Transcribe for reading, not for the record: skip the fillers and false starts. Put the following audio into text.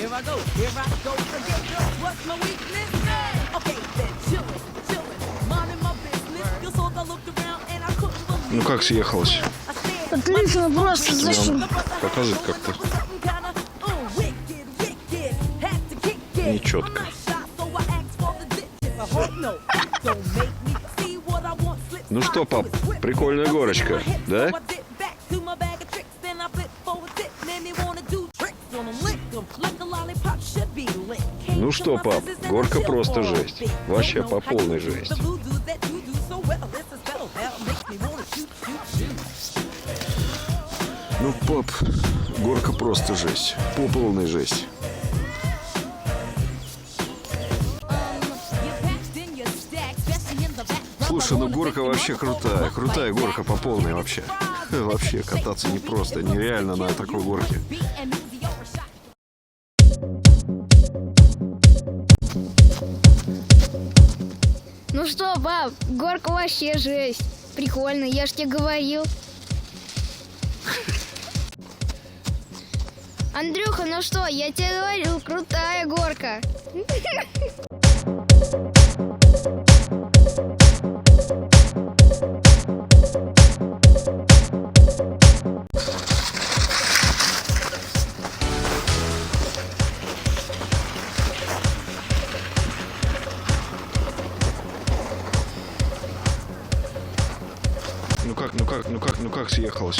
here I go again. What's my weakness? Okay, then chillin', minding my business. You saw I looked around and I couldn't believe. Ну как съехалось? Отлично, просто зачем? Показывает как-то нечетко. Ну что, пап, прикольная горочка, да? Ну что, пап, горка просто жесть. Вообще по полной жесть. Ну, пап, горка просто жесть. По полной жесть. Слушай, ну горка вообще крутая. Крутая горка по полной вообще. Вообще кататься непросто, нереально на такой горке. Ну что, пап, горка вообще жесть. Прикольно, я ж тебе говорил. Андрюха, ну что, я тебе говорил, крутая горка. Ну как съехалось?